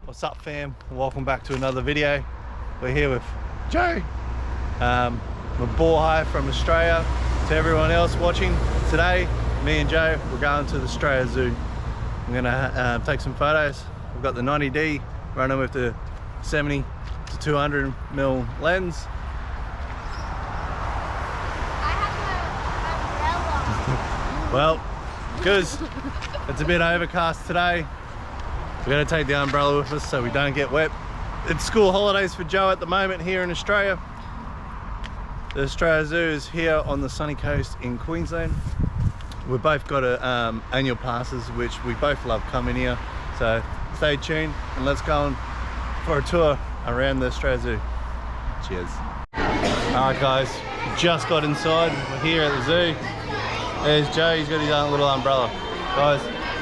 What's up, fam? Welcome back to another video. We're here with Joe. We're boar high from Australia. To everyone else watching today, me and Joe, we're going to the Australia Zoo. I'm gonna take some photos. We've got the 90D running with the 70 to 200mm lens. I have an umbrella. Well, because it's a bit overcast today, we're going to take the umbrella with us so we don't get wet. It's school holidays for Joe at the moment here in Australia. The Australia Zoo is here on the sunny coast in Queensland. We've both got annual passes, which we both love coming here. So stay tuned and let's go on for a tour around the Australia Zoo. Cheers. Alright guys, just got inside. We're here at the zoo. There's Joe, he's got his own little umbrella. Guys,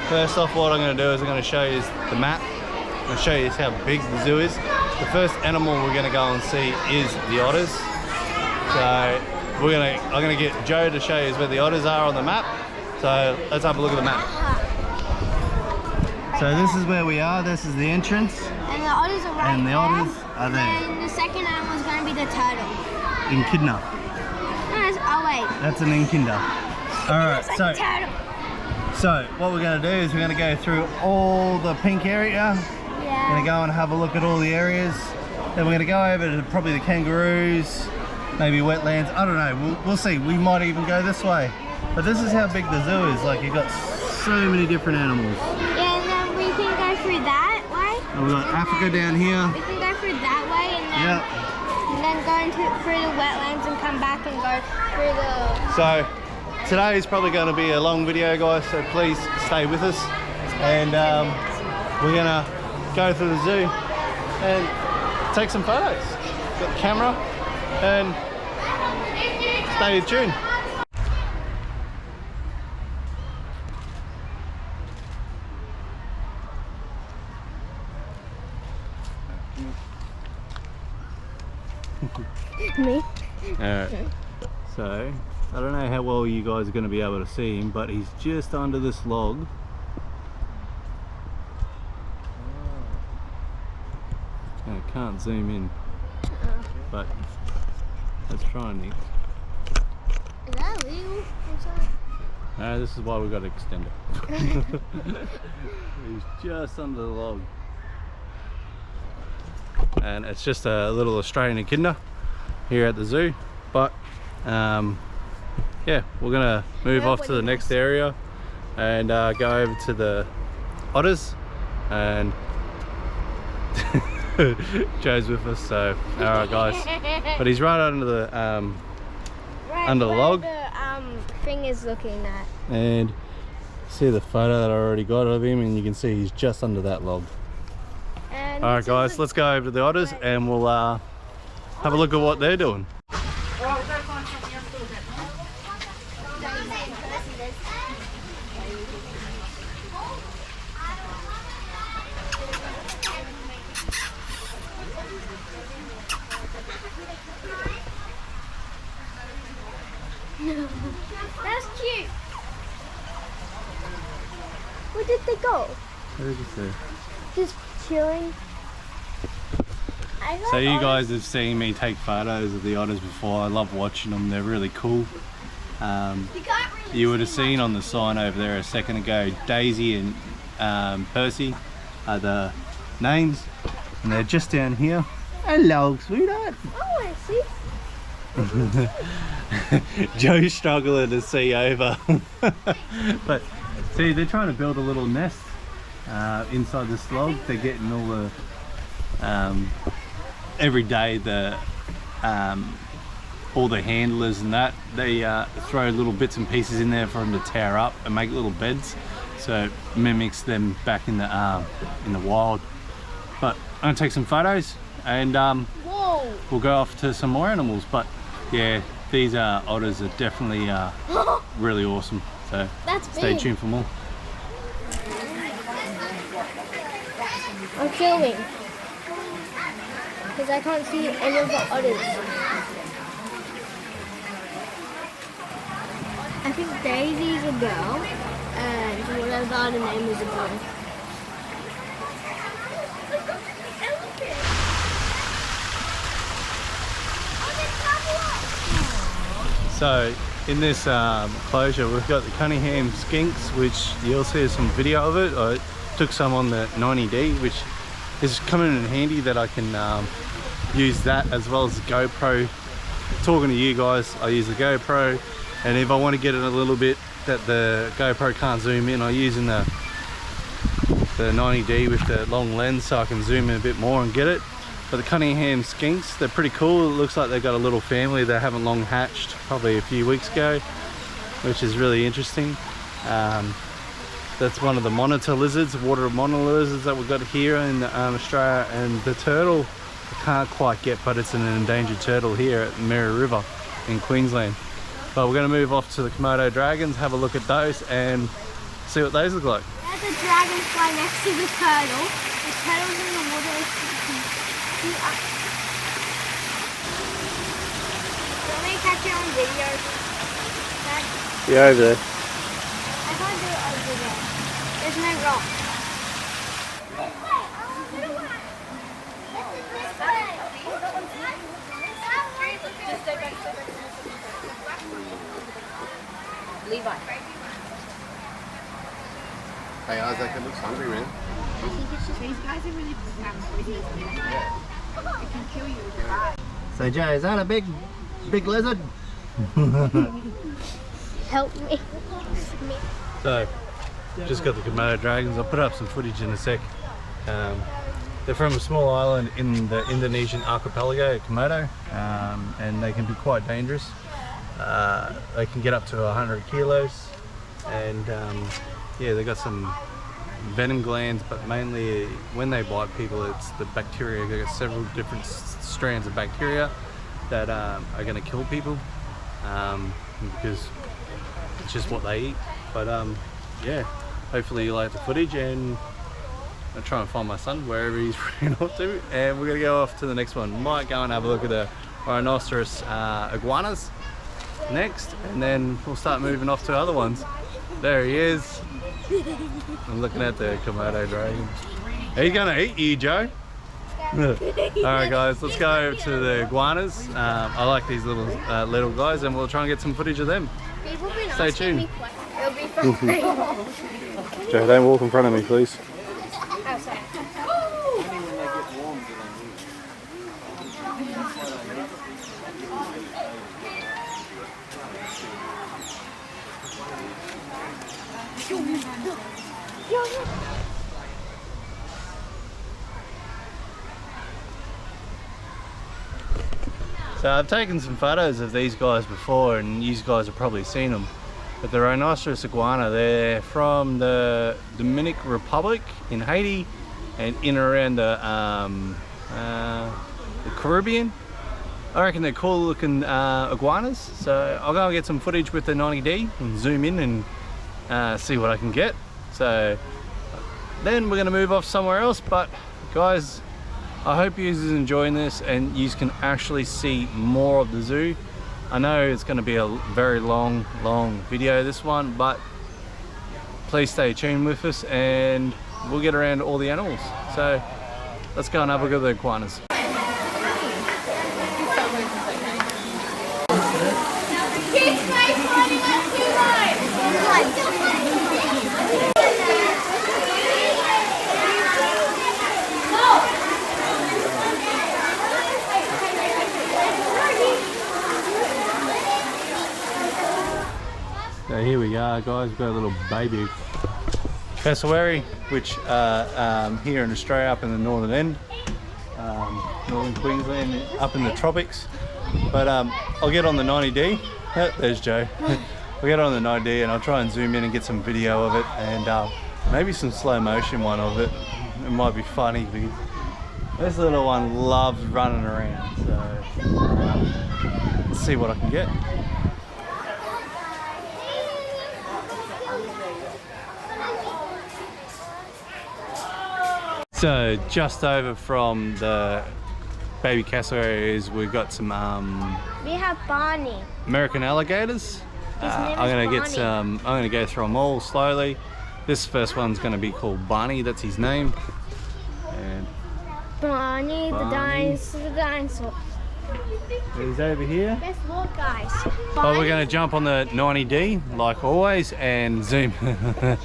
first off, what I'm going to do is I'm going to show you the map. I'm going to show you how big the zoo is. The first animal we're going to go and see is the otters. So I'm going to get Joe to show you where the otters are on the map. So let's have a look at the map. So this is where we are. This is the entrance. And the otters are right And the otters are there. And the second animal is going to be the turtle. Echidna. No, oh wait. That's an echidna. Alright, It's like a turtle. So what we're going to do is we're going to go through all the pink area. Yeah. We're going to go and have a look at all the areas. Then we're going to go over to probably the kangaroos, maybe wetlands. I don't know. We'll see. We might even go this way. But this is how big the zoo is. Like, you've got so many different animals. Yeah, and then we can go through that way. And we've got Africa down here. We can go through that way and then go through the wetlands and come back and go through the... So today is probably going to be a long video, guys, so please stay with us. And we're going to go through the zoo and take some photos. Got the camera and stay tuned. Me? Alright, so I don't know how well you guys are going to be able to see him, but he's just under this log. I can't zoom in, but let's try and... Is that illegal? I'm sorry. No, this is why we've got to extend it. He's just under the log. And it's just a little Australian echidna here at the zoo. But yeah, we're gonna move off to the next area and go over to the otters, and Joe's with us, so alright guys. But he's right under the under the log. The thing is looking at. And see the photo that I already got of him, and you can see he's just under that log. Alright guys, let's go over to the otters and we'll have a look at what they're doing. That's cute. Where did they go? Where did you see? Just chilling. So you guys have seen me take photos of the otters before. I love watching them. They're really cool. You would have seen on the sign over there a second ago, Daisy and Percy are the names, and they're just down here. Hello, sweetheart. Oh, I see. Joe's struggling to see over. But see, they're trying to build a little nest inside this log. They're getting all the every day all the handlers and that, they throw little bits and pieces in there for them to tear up and make little beds, so it mimics them back in the wild. But I'm gonna take some photos and we'll go off to some more animals. But yeah, these otters are definitely really awesome, so stay tuned for more. I'm filming because I can't see any of the otters. I think Daisy's a girl and whatever the name is a boy. So in this closure, we've got the Cunningham skinks, which you'll see some video of it. I took some on the 90D, which is coming in handy that I can use that as well as the GoPro. Talking to you guys, I use the GoPro, and if I want to get it a little bit that the GoPro can't zoom in, I'm using the 90D with the long lens so I can zoom in a bit more and get it. But the Cunningham skinks, they're pretty cool. It looks like they've got a little family. They haven't long hatched, probably a few weeks ago, which is really interesting. That's one of the monitor lizards, water monitor lizards that we've got here in Australia. And the turtle I can't quite get, but it's an endangered turtle here at Mary River in Queensland. But we're going to move off to the Komodo dragons, have a look at those and see what those look like. There's a dragonfly next to the turtle. The turtle's in the water. Let me catch you on video. Yeah, over there. I can't do it over there. There's no rock. Levi. Hey Isaac, it looks hungry, man. I think it's just these guys are really poisonous. It can kill you with a bite. So Joe, is that a big lizard? Help me. So, just got the Komodo dragons. I'll put up some footage in a sec. They're from a small island in the Indonesian archipelago, Komodo, and they can be quite dangerous. They can get up to 100 kilos, and yeah, they got some venom glands, but mainly when they bite people, it's the bacteria. They got several different strands of bacteria that are going to kill people because it's just what they eat. But yeah, hopefully you like the footage, and I'll try and find my son wherever he's ran off to, and we're going to go off to the next one. Might go and have a look at the rhinoceros iguanas next, and then we'll start moving off to other ones. There he is. I'm looking at the Komodo dragon. Are you gonna eat you, Joe? Alright guys, let's go over to the iguanas. I like these little guys, and we'll try and get some footage of them. Stay tuned. It'll be for free. Joe, don't walk in front of me, please. Oh, sorry. So I've taken some photos of these guys before, and you guys have probably seen them. But the rhinoceros iguana, they're from the Dominican Republic in Haiti and in around the Caribbean. I reckon they're cool looking iguanas. So I'll go and get some footage with the 90D and zoom in and see what I can get. So then we're going to move off somewhere else. But guys, I hope you guys are enjoying this and you can actually see more of the zoo. I know it's going to be a very long video, this one, but please stay tuned with us and we'll get around all the animals. So let's go and have a look at the iguanas. So here we are, guys. We've got a little baby cassowary, which here in Australia, up in the northern end, northern Queensland, up in the tropics. But I'll get on the 90D. There's Joe. I'll get on the 90D and I'll try and zoom in and get some video of it, and maybe some slow motion one of it. It might be funny because this little one loves running around. So let's see what I can get. So just over from the baby cassowaries, we've got some We have Barney. American alligators. I'm gonna get some. I'm gonna go through them all slowly. This first one's gonna be called Barney. That's his name. And Barney, Barney. the dinosaur. He's over here. Let's look, guys. But we're going to jump on the 90D like always and zoom. There's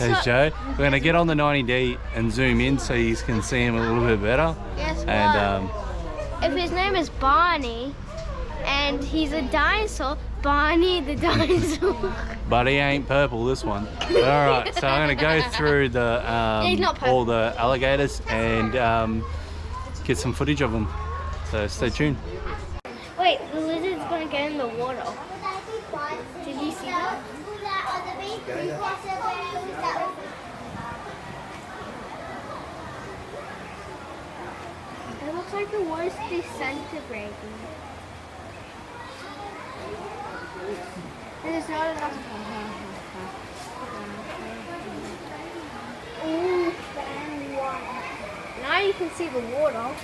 what- Joe. We're going to get on the 90D and zoom in so you can see him a little bit better. Guess And if his name is Barney and he's a dinosaur, Barney the dinosaur. but he ain't purple, this one. All right, so I'm going to go through the He's not purple. all the alligators and get some footage of them. So stay tuned. Wait, the lizard's gonna get in the water. Did you see that? It looks like the water's disintegrating. There's not enough. Ooh, now you can see the water.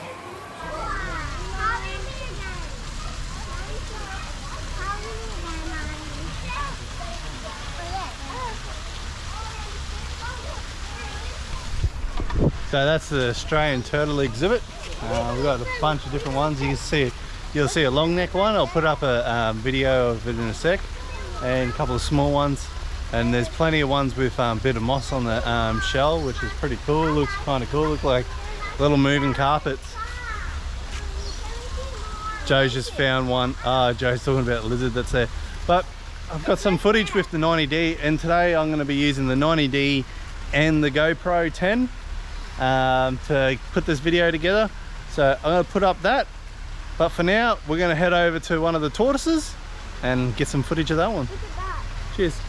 So that's the Australian turtle exhibit. We've got a bunch of different ones. You'll see a long neck one. I'll put up a video of it in a sec, and a couple of small ones. And there's plenty of ones with a bit of moss on the shell, which is pretty cool. Looks kind of cool. Look like little moving carpets. Joe's just found one. Joe's talking about the lizard that's there. But I've got some footage with the 90D, and today I'm going to be using the 90D and the GoPro 10 to put this video together. So I'm going to put up that, but for now we're going to head over to one of the tortoises and get some footage of that one. Cheers.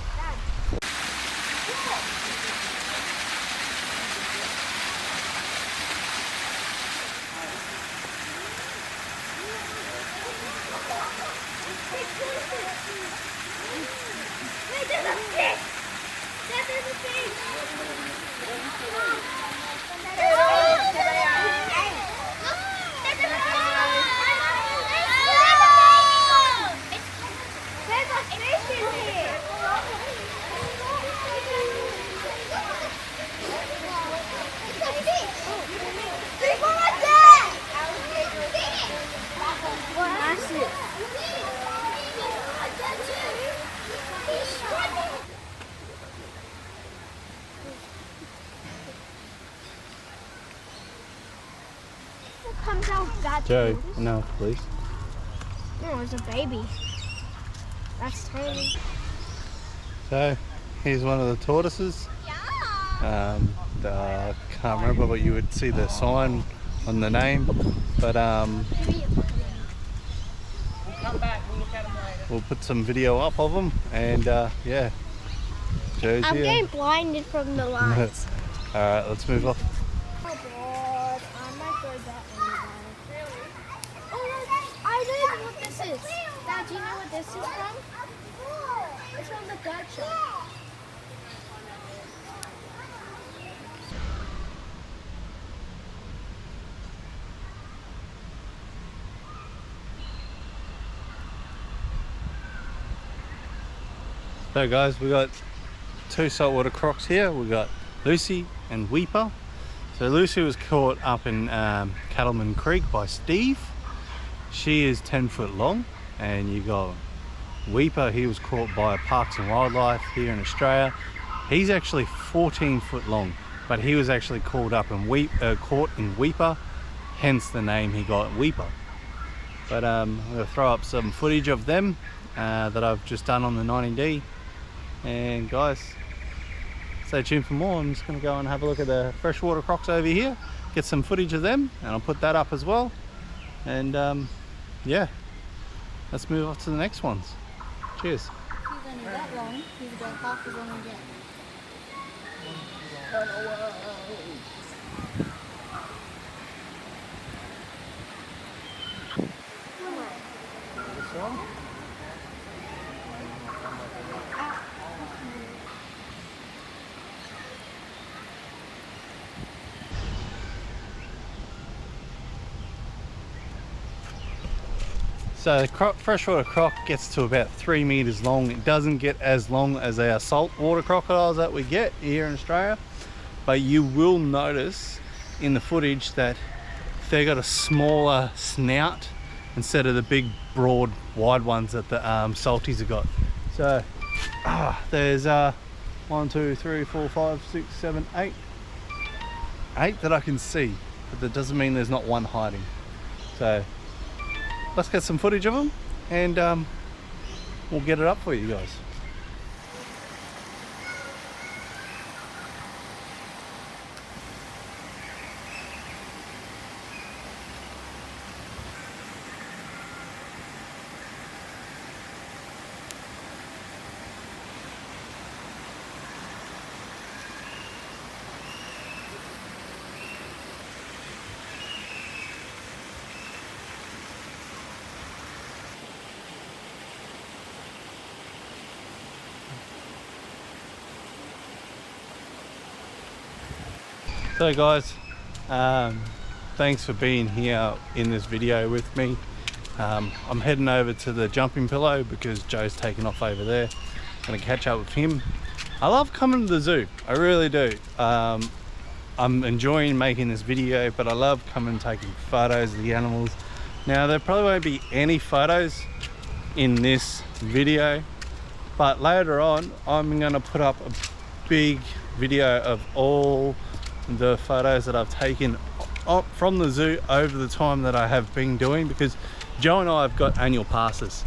Comes out that Joe, big. no, please. No, it's a baby. That's tiny. So here's one of the tortoises. I can't remember, but you would see the sign on the name. But we'll put some video up of them, and yeah, Joe's I'm here. getting blinded from the lights. All right, let's move off. Oh God, I might go that way. Oh, I know what this is. Dad, do you know what this is from? It's from the bird shop. So guys, we got two saltwater crocs here. We got Lucy and Weeper. So Lucy was caught up in Cattleman Creek by Steve. She is 10 foot long, and you got Weeper. He was caught by Parks and Wildlife here in Australia. He's actually 14 foot long, but he was actually caught up in caught in Weeper, hence the name he got, Weeper. But I'm going to throw up some footage of them that I've just done on the 90D. And guys, stay tuned for more. I'm just going to go and have a look at the freshwater crocs over here, get some footage of them, and I'll put that up as well. And yeah, let's move on to the next ones. Cheers. He's only that long. He's about half as long again. This one? So the freshwater croc gets to about 3 meters long. It doesn't get as long as our saltwater crocodiles that we get here in Australia, but you will notice in the footage that they've got a smaller snout instead of the big, broad, wide ones that the salties have got. So there's 1, 2, 3, 4, 5, 6, 7, 8. 8 that I can see, but that doesn't mean there's not one hiding. So let's get some footage of them, and we'll get it up for you guys. So guys, thanks for being here in this video with me. I'm heading over to the jumping pillow because Joe's taken off over there. Gonna catch up with him. I love coming to the zoo, I really do. I'm enjoying making this video, but I love coming and taking photos of the animals. Now there probably won't be any photos in this video, but later on I'm gonna put up a big video of all the photos that I've taken from the zoo over the time that I have been doing, because Joe and I have got annual passes.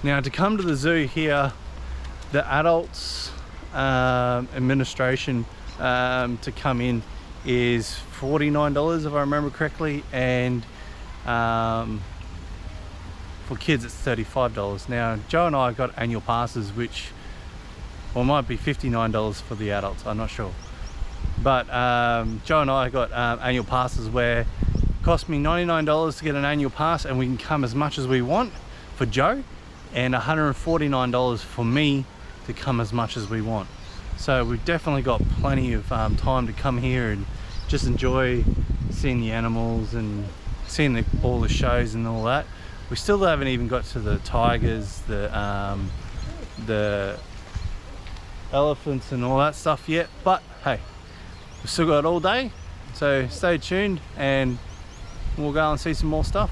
Now to come to the zoo here, the adults administration to come in is $49 if I remember correctly, and for kids it's $35. Now Joe and I got annual passes, which might be $59 for the adults, I'm not sure. But Joe and I got annual passes where it cost me $99 to get an annual pass, and we can come as much as we want for Joe, and $149 for me to come as much as we want. So we've definitely got plenty of time to come here and just enjoy seeing the animals and seeing all the shows and all that. We still haven't even got to the tigers, the elephants and all that stuff yet, but hey, we've still got all day, so stay tuned and we'll go and see some more stuff.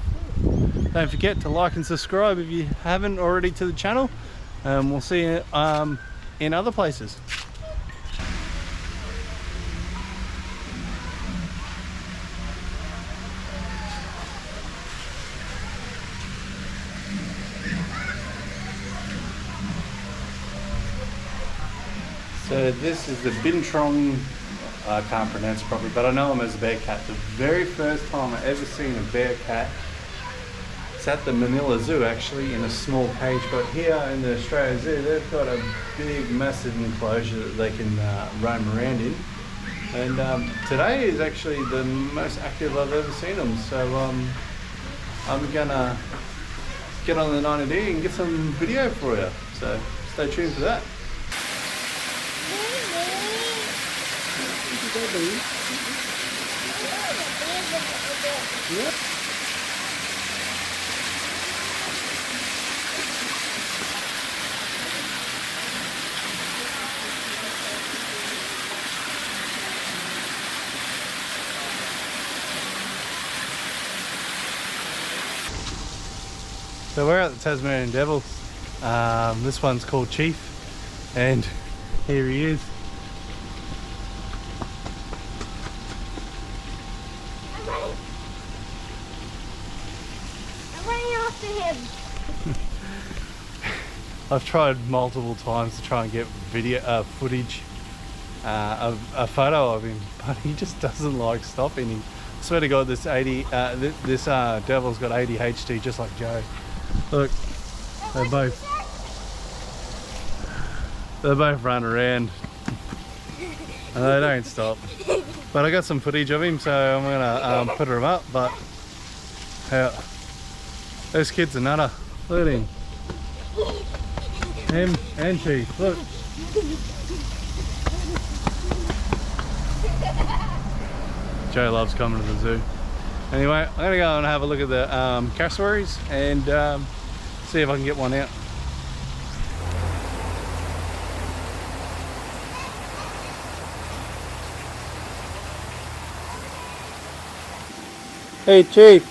Don't forget to like and subscribe if you haven't already to the channel, and we'll see you in other places. So this is the Bintrong, I can't pronounce it properly, but I know him as a bear cat. The very first time I ever seen a bear cat, it's at the Manila Zoo actually, in a small cage, but here in the Australia Zoo they've got a big massive enclosure that they can roam around in, and today is actually the most active I've ever seen them, so I'm gonna get on the 90D and get some video for you, so stay tuned for that. Yeah. So we're at the Tasmanian Devils. This one's called Chief, and here he is. I've tried multiple times to try and get video footage of a photo of him, but he just doesn't like stopping. I swear to God, this devil's got ADHD just like Joe. Look, they both run around and they don't stop. But I got some footage of him, so I'm gonna put them up. But those kids are nutter. Look at him. Him and Chief, look. Joe loves coming to the zoo. Anyway, I'm gonna go and have a look at the cassowaries and see if I can get one out. Hey Chief.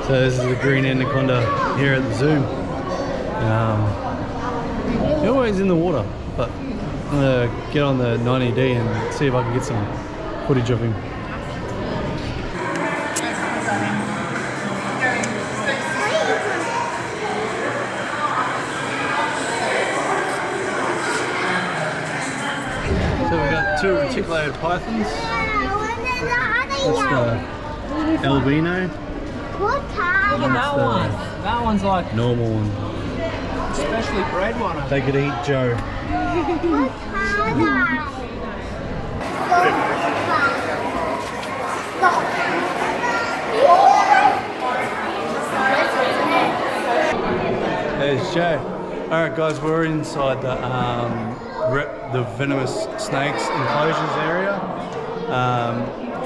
So this is the green anaconda here at the zoo. He's always in the water, but I'm gonna get on the 90D and see if I can get some footage of him. So we've got two reticulated pythons. That's the albino. What time? Look at that one. That one's like Normal one. specially bred one. They could eat Joe. What time? There's Joe. Alright guys, we're inside the venomous snakes enclosures area.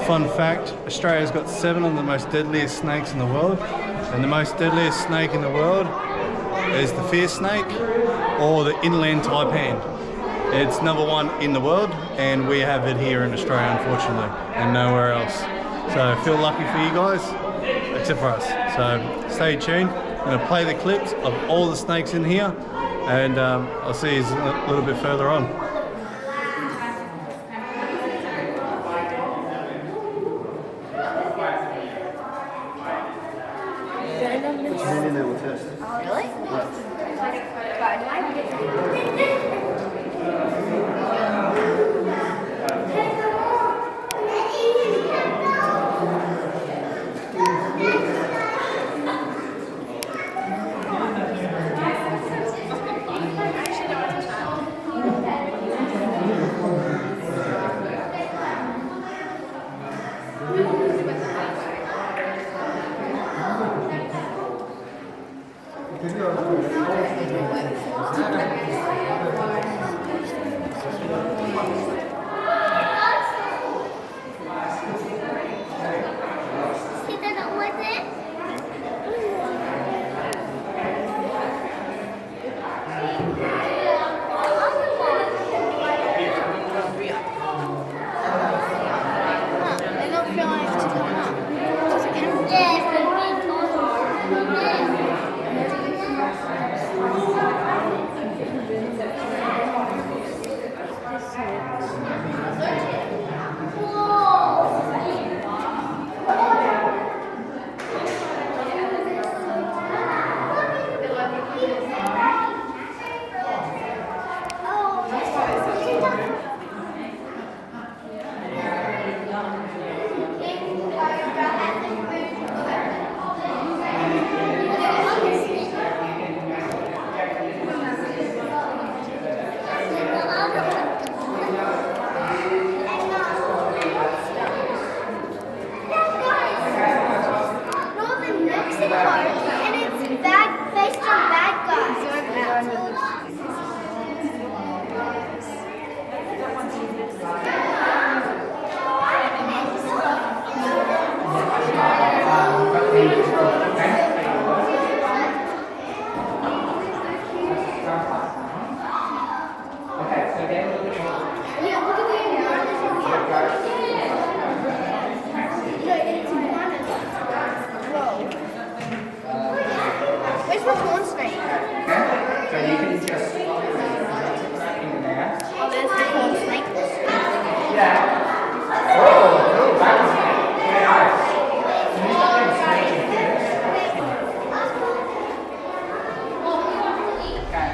Fun fact, Australia's got 7 of the most deadliest snakes in the world, and the most deadliest snake in the world is the fear snake or the inland taipan. It's #1 in the world, and we have it here in Australia, unfortunately, and nowhere else. So I feel lucky for you guys, except for us. So stay tuned. I'm going to play the clips of all the snakes in here, and I'll see you a little bit further on.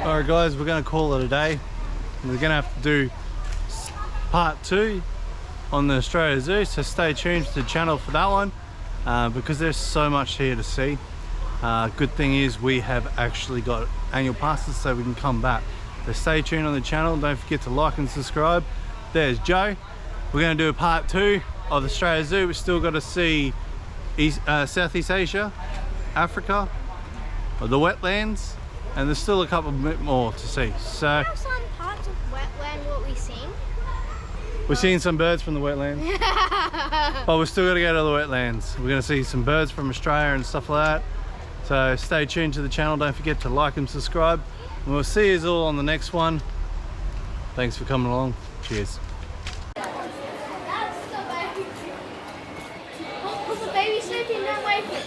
Alright guys, we're going to call it a day. We're going to have to do part 2 on the Australia Zoo, so stay tuned to the channel for that one because there's so much here to see. Good thing is we have actually got annual passes so we can come back. So stay tuned on the channel, don't forget to like and subscribe. There's Joe. We're going to do a part 2 of the Australia Zoo. We've still got to see Southeast Asia, Africa, the wetlands, and there's still a couple bit more to see. So Have some parts of wetland what we seen. we're seeing some birds from the wetlands, but we're still got to go to the wetlands. We're going to see some birds from Australia and stuff like that. So stay tuned to the channel. Don't forget to like and subscribe. And we'll see you all on the next one. Thanks for coming along. Cheers. Put the baby sleeping, don't wake it.